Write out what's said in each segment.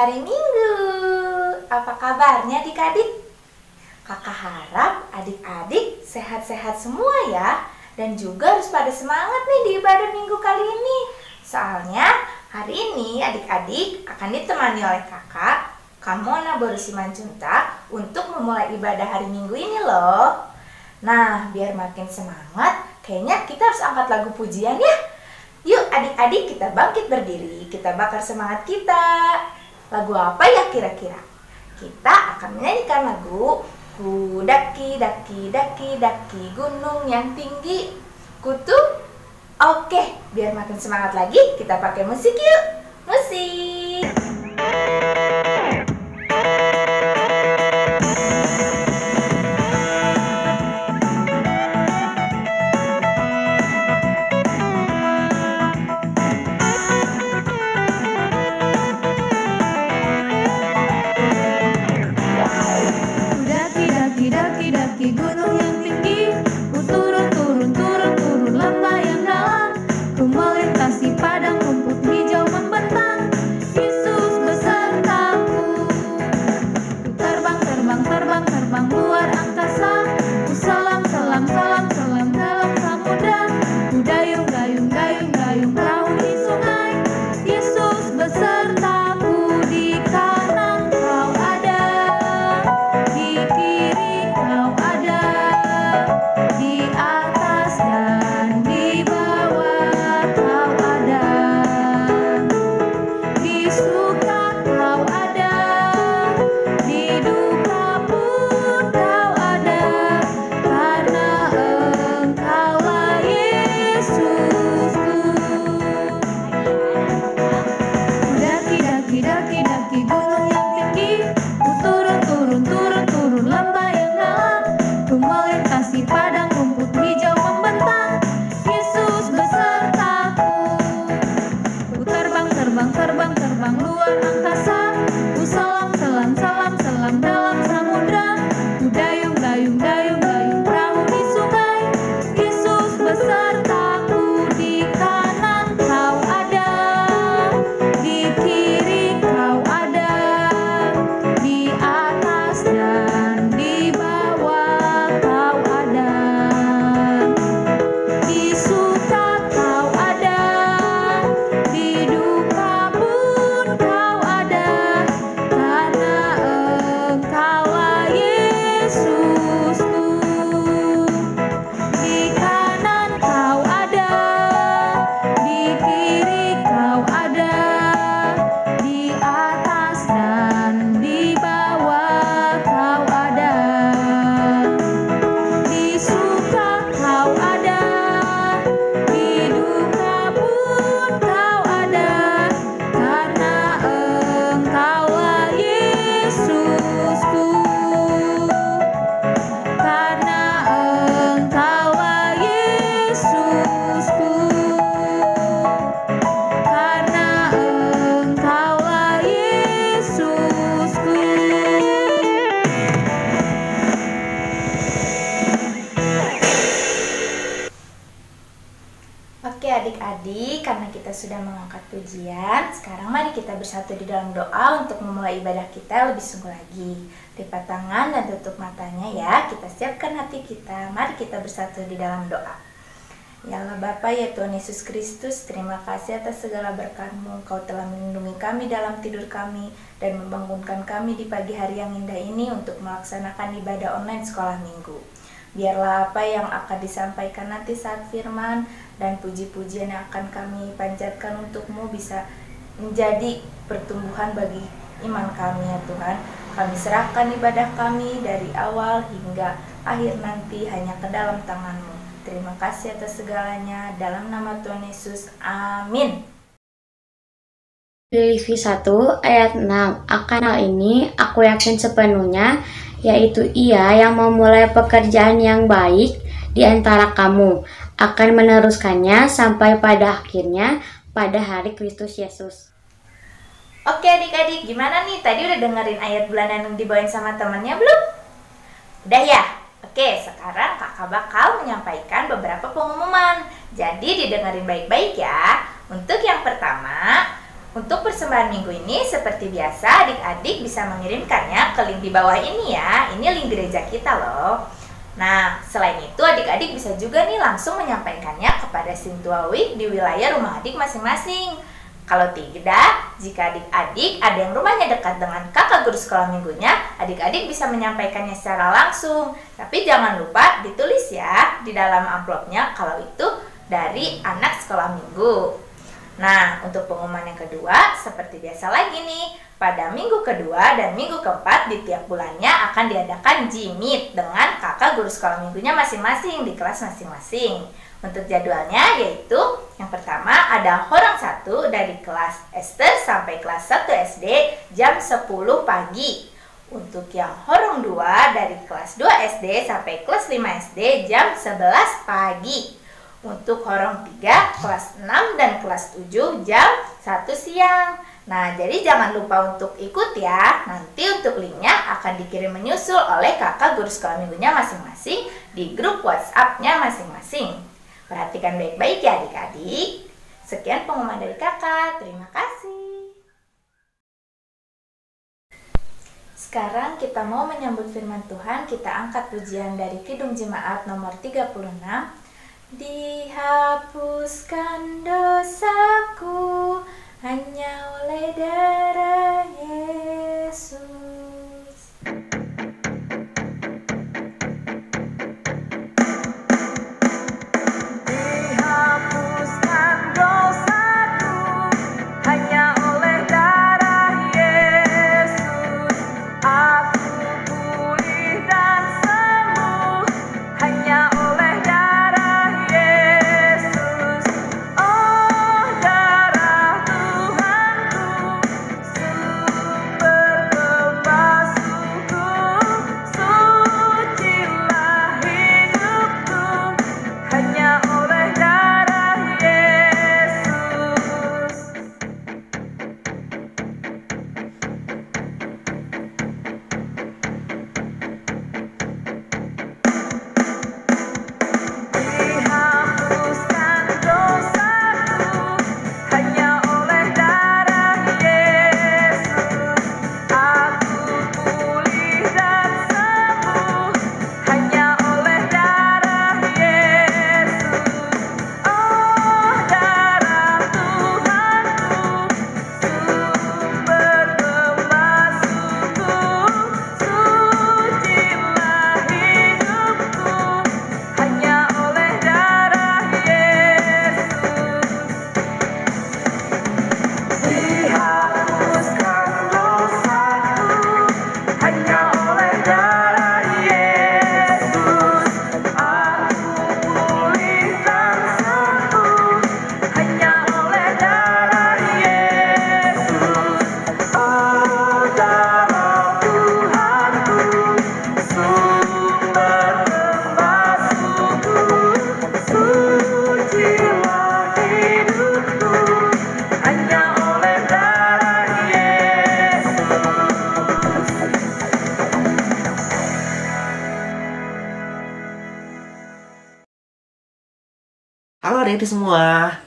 hari Minggu. Apa kabarnya adik-adik? Kakak harap adik-adik sehat-sehat semua ya. Dan juga harus pada semangat nih di ibadah minggu kali ini. Soalnya hari ini adik-adik akan ditemani oleh kakak Kamona Boru Simanjuntak untuk memulai ibadah hari Minggu ini loh. Nah, biar makin semangat, kayaknya kita harus angkat lagu pujian ya. Yuk adik-adik, kita bangkit berdiri, kita bakar semangat kita. Lagu apa ya kira-kira? Kita akan menyanyikan lagu Ku daki daki daki daki gunung yang tinggi Kutu. Oke, biar makin semangat lagi, kita pakai musik yuk. Musik. Oke adik-adik, karena kita sudah mengangkat pujian, sekarang mari kita bersatu di dalam doa untuk memulai ibadah kita lebih sungguh lagi. Lipat tangan dan tutup matanya ya, kita siapkan hati kita, mari kita bersatu di dalam doa. Ya Allah Bapa, ya Tuhan Yesus Kristus, terima kasih atas segala berkat-Mu. Kau telah melindungi kami dalam tidur kami dan membangunkan kami di pagi hari yang indah ini untuk melaksanakan ibadah online sekolah minggu. Biarlah apa yang akan disampaikan nanti saat firman dan puji-pujian yang akan kami panjatkan untuk-Mu bisa menjadi pertumbuhan bagi iman kami ya Tuhan. Kami serahkan ibadah kami dari awal hingga akhir nanti hanya ke dalam tangan-Mu. Terima kasih atas segalanya, dalam nama Tuhan Yesus, amin. Filipi 1 ayat 6. Akan hal ini aku yakin sepenuhnya, yaitu Ia yang memulai pekerjaan yang baik di antara kamu akan meneruskannya sampai pada akhirnya pada hari Kristus Yesus. Oke adik-adik, gimana nih? Tadi udah dengerin ayat bulanan yang dibawain sama temannya belum? Udah ya? Oke, sekarang kakak bakal menyampaikan beberapa pengumuman. Jadi didengarin baik-baik ya. Untuk yang pertama, Untuk persembahan minggu ini seperti biasa adik-adik bisa mengirimkannya ke link di bawah ini ya. Ini link gereja kita loh. Nah, selain itu adik-adik bisa juga nih langsung menyampaikannya kepada Sintuawi di wilayah rumah adik masing-masing. Kalau tidak, jika adik-adik ada yang rumahnya dekat dengan kakak guru sekolah minggunya, adik-adik bisa menyampaikannya secara langsung. Tapi jangan lupa ditulis ya di dalam amplopnya kalau itu dari anak sekolah minggu. Nah, untuk pengumuman yang kedua, seperti biasa lagi nih, pada minggu kedua dan minggu keempat di tiap bulannya akan diadakan G-Meet dengan kakak guru sekolah minggunya masing-masing di kelas masing-masing. Untuk jadwalnya yaitu, yang pertama ada Horong 1 dari kelas Esther sampai kelas 1 SD jam 10 pagi. Untuk yang Horong 2 dari kelas 2 SD sampai kelas 5 SD jam 11 pagi. Untuk Horong 3, kelas 6 dan kelas 7 jam 1 siang. Nah, jadi jangan lupa untuk ikut ya. Nanti untuk linknya akan dikirim menyusul oleh kakak guru sekolah minggunya masing-masing di grup WhatsApp-nya masing-masing. Perhatikan baik-baik ya adik-adik. Sekian pengumuman dari kakak. Terima kasih. Sekarang kita mau menyambut firman Tuhan. Kita angkat pujian dari Kidung Jemaat nomor 36. Dihapuskan dosaku hanya oleh darah Yesus. Dihapuskan dosaku hanya oleh darah Yesus. Aku pulih dan sembuh hanya oleh darah Yesus. Oh, darah Tuhanku, sumber pembasuhku, sucilah hidupku hanya oleh darah Yesus. Dihapuskan dosaku hanya oleh darah Yesus. Aku pulih dan sembuh hanya oleh darah Yesus. Oh, darah Tuhanku, sumber pembasuhku, sucilah hidupku hanya oleh darah Yesus. Dihapuskan dosaku hanya oleh darah Yesus. Aku pulih dan sembuh hanya oleh darah Yesus. Oh, darah Tuhanku, sumber pembasuhku, sucilah hidupku hanya oleh darah Yesus. Halo adik-adik semua.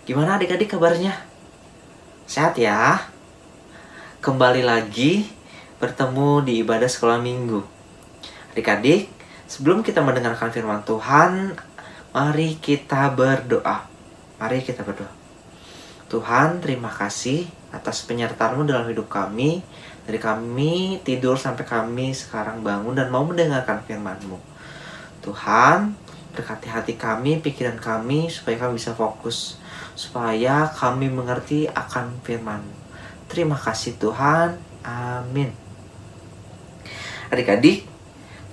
Gimana adik-adik kabarnya? Sehat ya? Kembali lagi bertemu di ibadah sekolah minggu. Adik-adik, sebelum kita mendengarkan firman Tuhan, mari kita berdoa. Mari kita berdoa. Tuhan, terima kasih atas penyertaan-Mu dalam hidup kami. Dari kami tidur sampai kami sekarang bangun dan mau mendengarkan firman-Mu. Tuhan, berkati hati kami, pikiran kami, supaya kami bisa fokus, supaya kami mengerti akan firman-Mu. Terima kasih Tuhan. Amin. Adik-adik,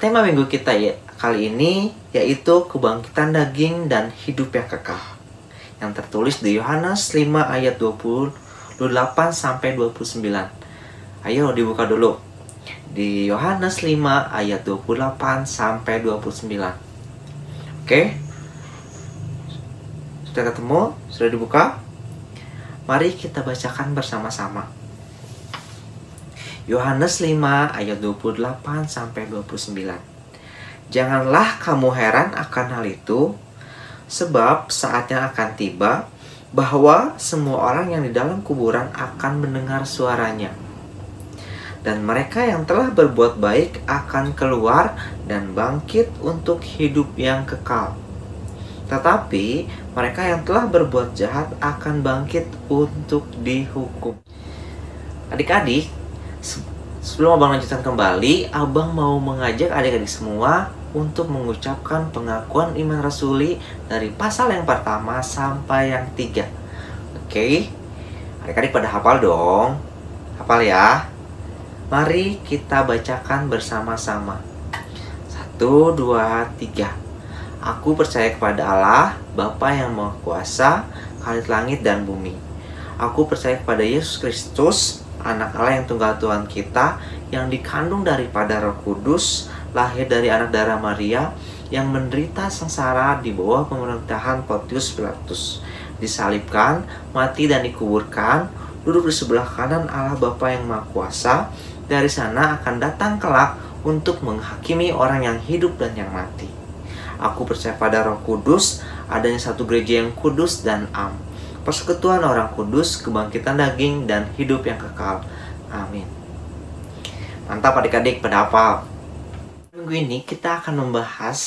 tema minggu kita ya kali ini yaitu kebangkitan daging dan hidup yang kekal, yang tertulis di Yohanes 5 ayat 28 sampai 29. Ayo dibuka dulu. Di Yohanes 5 ayat 28 sampai 29. Oke? Sudah ketemu? Sudah dibuka? Mari kita bacakan bersama-sama. Yohanes 5 ayat 28 sampai 29. Janganlah kamu heran akan hal itu, sebab saatnya akan tiba bahwa semua orang yang di dalam kuburan akan mendengar suaranya. Dan mereka yang telah berbuat baik akan keluar dan bangkit untuk hidup yang kekal. Tetapi mereka yang telah berbuat jahat akan bangkit untuk dihukum. Adik-adik, sebelum abang lanjutkan kembali, abang mau mengajak adik-adik semua untuk mengucapkan pengakuan iman rasuli dari pasal yang pertama sampai yang 3. Oke, adik-adik pada hafal dong. Hafal ya. Mari kita bacakan bersama-sama. 1, 2, 3. Aku percaya kepada Allah, Bapa yang Maha Kuasa, Khalid langit dan bumi. Aku percaya kepada Yesus Kristus, Anak Allah yang tunggal Tuhan kita, yang dikandung daripada Roh Kudus, lahir dari anak darah Maria, yang menderita sengsara di bawah pemerintahan Pontius Pilatus, disalibkan, mati dan dikuburkan, duduk di sebelah kanan Allah Bapa yang Maha Kuasa. Dari sana akan datang kelak untuk menghakimi orang yang hidup dan yang mati. Aku percaya pada Roh Kudus, adanya satu gereja yang kudus dan am, persekutuan orang kudus, kebangkitan daging dan hidup yang kekal. Amin. Mantap adik-adik, pada hafal. Minggu ini kita akan membahas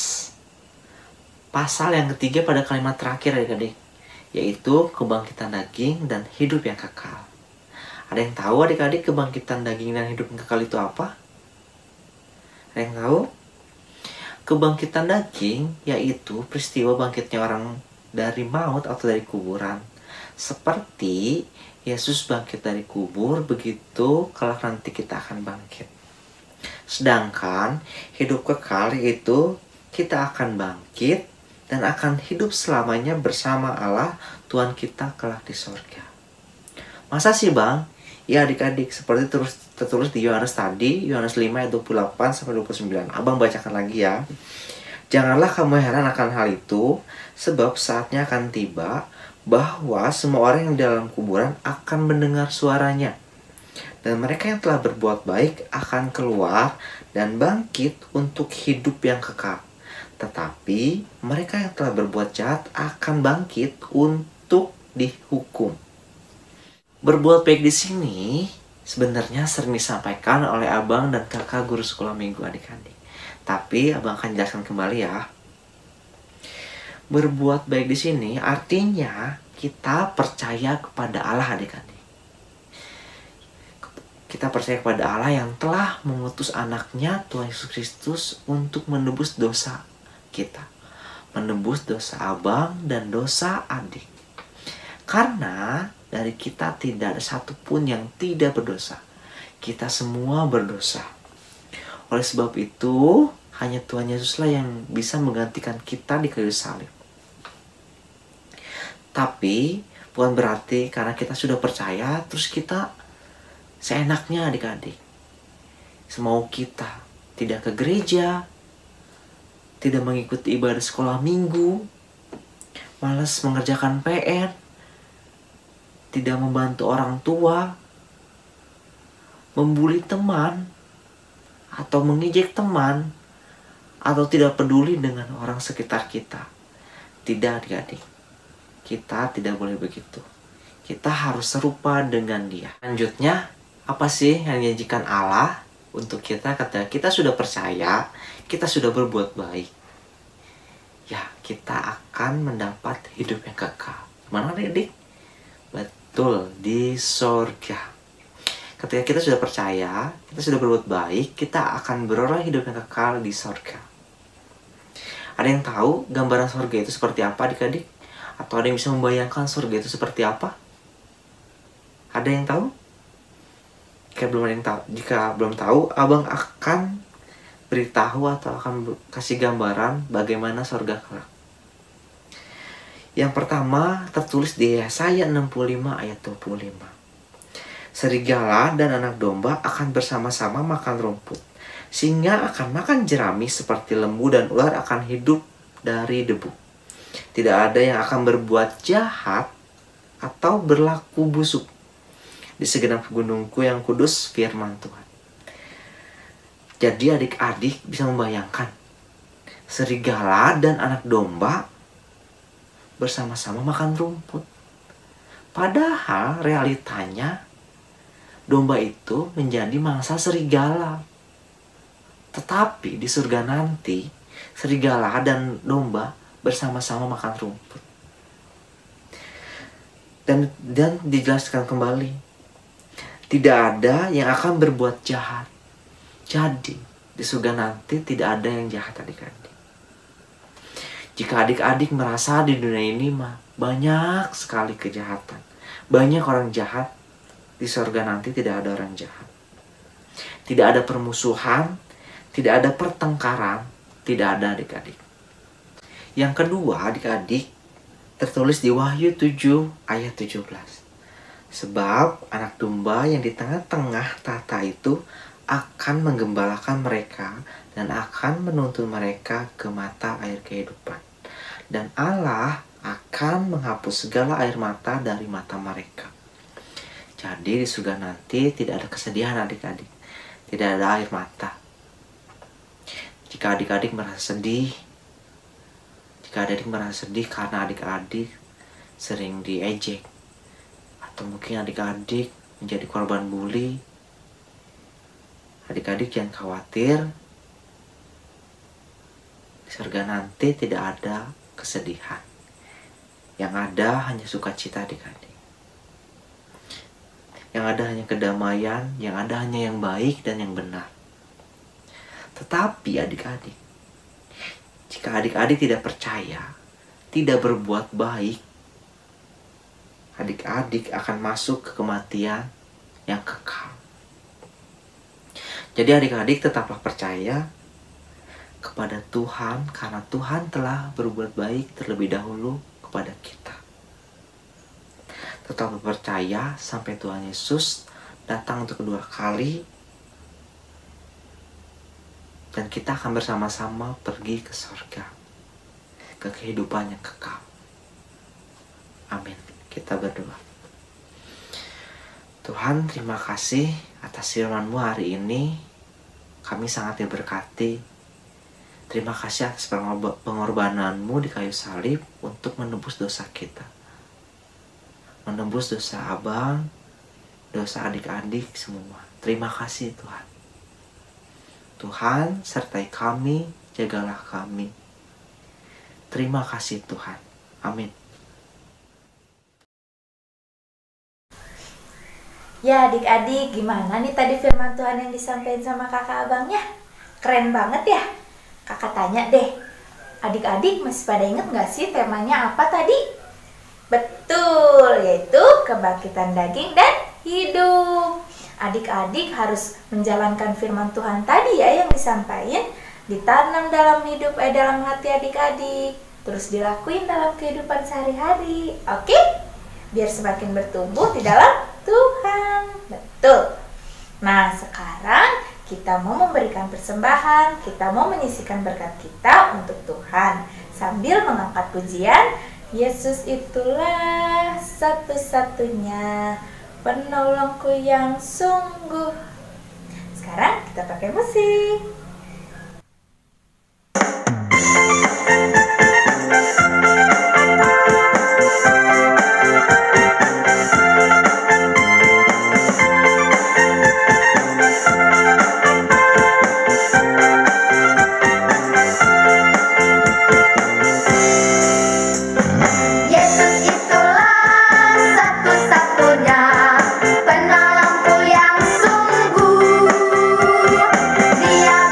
pasal yang ketiga pada kalimat terakhir adik-adik, yaitu kebangkitan daging dan hidup yang kekal. Ada yang tahu adik-adik kebangkitan daging dan hidup yang kekal itu apa? Ada yang tahu? Kebangkitan daging yaitu peristiwa bangkitnya orang dari maut atau dari kuburan. Seperti Yesus bangkit dari kubur, begitu kelak nanti kita akan bangkit. Sedangkan hidup kekal yaitu kita akan bangkit dan akan hidup selamanya bersama Allah Tuhan kita kelak di sorga. Masa sih bang? Ya adik-adik, seperti tertulis di Yohanes tadi, Yohanes 5 ayat 28-29. Abang bacakan lagi ya. Janganlah kamu heran akan hal itu, sebab saatnya akan tiba bahwa semua orang yang di dalam kuburan akan mendengar suaranya. Dan mereka yang telah berbuat baik akan keluar dan bangkit untuk hidup yang kekal. Tetapi mereka yang telah berbuat jahat akan bangkit untuk dihukum. Berbuat baik di sini sebenarnya sering disampaikan oleh abang dan kakak guru sekolah minggu adik-adik. Tapi abang akan jelaskan kembali ya. Berbuat baik di sini artinya kita percaya kepada Allah adik-adik. Kita percaya kepada Allah yang telah mengutus anaknya Tuhan Yesus Kristus untuk menebus dosa kita. Menebus dosa abang dan dosa adik. Karena dari kita tidak ada satupun yang tidak berdosa. Kita semua berdosa. Oleh sebab itu, hanya Tuhan Yesuslah yang bisa menggantikan kita di kayu salib. Tapi, bukan berarti karena kita sudah percaya, terus kita seenaknya adik-adik. Semau kita tidak ke gereja, tidak mengikuti ibadah sekolah minggu, malas mengerjakan PR, tidak membantu orang tua, membuli teman, atau mengejek teman, atau tidak peduli dengan orang sekitar kita. Tidak adik-adik, kita tidak boleh begitu. Kita harus serupa dengan Dia. Selanjutnya, apa sih yang dijanjikan Allah untuk kita ketika kita sudah percaya, kita sudah berbuat baik? Ya, kita akan mendapat hidup yang kekal. Mana adik-adik? Betul, di sorga. Ketika kita sudah percaya, kita sudah berbuat baik, kita akan beroleh hidup yang kekal di sorga. Ada yang tahu gambaran sorga itu seperti apa adik-adik? Atau ada yang bisa membayangkan sorga itu seperti apa? Ada yang tahu? Jika belum tahu, abang akan beritahu atau akan kasih gambaran bagaimana sorga kelak. Yang pertama tertulis di Yesaya 65 ayat 25. Serigala dan anak domba akan bersama-sama makan rumput. Singa akan makan jerami seperti lembu dan ular akan hidup dari debu. Tidak ada yang akan berbuat jahat atau berlaku busuk di segenap gunungku yang kudus, firman Tuhan. Jadi adik-adik bisa membayangkan serigala dan anak domba bersama-sama makan rumput. Padahal realitanya domba itu menjadi mangsa serigala. Tetapi di surga nanti serigala dan domba bersama-sama makan rumput. Dan dijelaskan kembali, tidak ada yang akan berbuat jahat. Jadi di surga nanti tidak ada yang jahat adik-adik. Jika adik-adik merasa di dunia ini banyak sekali kejahatan, banyak orang jahat, di surga nanti tidak ada orang jahat. Tidak ada permusuhan, tidak ada pertengkaran, tidak ada adik-adik. Yang kedua adik-adik, tertulis di Wahyu 7 ayat 17. Sebab anak domba yang di tengah-tengah tahta itu akan menggembalakan mereka dan akan menuntun mereka ke mata air kehidupan. Dan Allah akan menghapus segala air mata dari mata mereka. Jadi di surga nanti tidak ada kesedihan adik-adik. Tidak ada air mata. Jika adik-adik merasa sedih, karena adik-adik sering diejek, atau mungkin adik-adik menjadi korban bully, adik-adik jangan khawatir. Di surga nanti tidak ada kesedihan. Yang ada hanya sukacita adik-adik. Yang ada hanya kedamaian, yang ada hanya yang baik dan yang benar. Tetapi adik-adik, jika adik-adik tidak percaya, tidak berbuat baik, adik-adik akan masuk ke kematian yang kekal. Jadi adik-adik tetaplah percaya kepada Tuhan, karena Tuhan telah berbuat baik terlebih dahulu kepada kita. Tetap percaya sampai Tuhan Yesus datang untuk kedua kali, dan kita akan bersama-sama pergi ke surga, ke kehidupan yang kekal. Amin. Kita berdoa. Tuhan, terima kasih atas firman-Mu hari ini. Kami sangat diberkati. Terima kasih atas pengorbanan-Mu di kayu salib untuk menebus dosa kita. Menebus dosa abang, dosa adik-adik semua. Terima kasih Tuhan. Tuhan, sertai kami, jagalah kami. Terima kasih Tuhan. Amin. Ya adik-adik, gimana nih tadi firman Tuhan yang disampaikan sama kakak abangnya? Keren banget ya? Kakak tanya deh, adik-adik masih pada inget gak sih temanya apa tadi? Betul, yaitu kebangkitan daging dan hidup. Adik-adik harus menjalankan firman Tuhan tadi ya yang disampaikan, ditanam dalam hidup, dalam hati adik-adik, terus dilakuin dalam kehidupan sehari-hari. Oke? Biar semakin bertumbuh di dalam Tuhan. Betul. Nah, sekarang kita mau memberikan persembahan, kita mau menyisikan berkat kita untuk Tuhan sambil mengangkat pujian, Yesus itulah satu-satunya penolongku yang sungguh. Sekarang kita pakai musik. Dia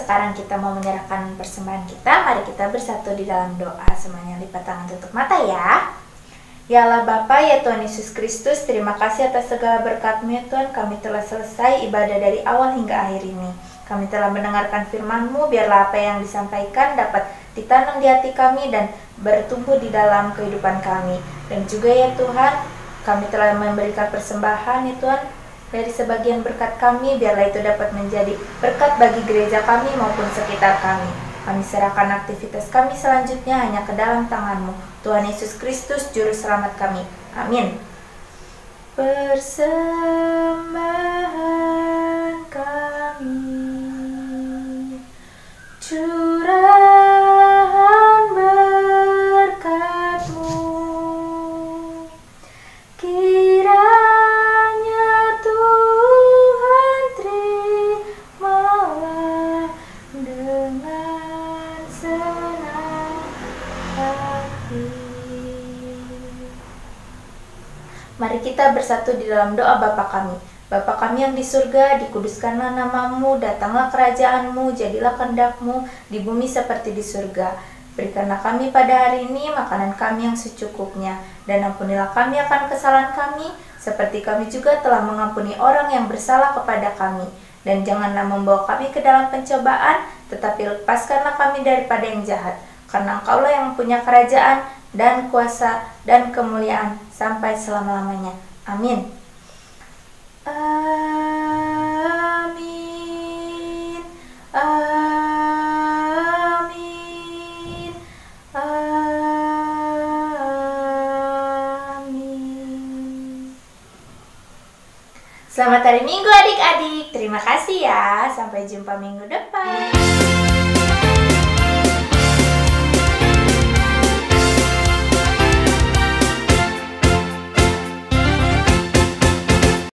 sekarang kita mau menyerahkan persembahan kita. Mari kita bersatu di dalam doa. Semuanya lipat tangan, tutup mata ya. Ya Allah Bapa, ya Tuhan Yesus Kristus, terima kasih atas segala berkat-Mu ya Tuhan. Kami telah selesai ibadah dari awal hingga akhir ini. Kami telah mendengarkan firman-Mu, biarlah apa yang disampaikan dapat ditanam di hati kami dan bertumbuh di dalam kehidupan kami. Dan juga ya Tuhan, kami telah memberikan persembahan ya Tuhan, dari sebagian berkat kami, biarlah itu dapat menjadi berkat bagi gereja kami maupun sekitar kami. Kami serahkan aktivitas kami selanjutnya hanya ke dalam tangan-Mu, Tuhan Yesus Kristus, Juru Selamat kami. Amin. Persembahan kami, curahan berkat-Mu, kiranya Tuhan terimalah dengan senang hati. Mari kita bersatu di dalam doa Bapa kami. Bapa kami yang di surga, dikuduskanlah nama-Mu, datanglah kerajaan-Mu, jadilah kehendak-Mu di bumi seperti di surga. Berikanlah kami pada hari ini makanan kami yang secukupnya, dan ampunilah kami akan kesalahan kami, seperti kami juga telah mengampuni orang yang bersalah kepada kami. Dan janganlah membawa kami ke dalam pencobaan, tetapi lepaskanlah kami daripada yang jahat. Karena Engkaulah yang punya kerajaan, dan kuasa, dan kemuliaan, sampai selama-lamanya. Amin. Amin. Amin. Amin. Selamat hari Minggu adik-adik. Terima kasih ya. Sampai jumpa minggu depan.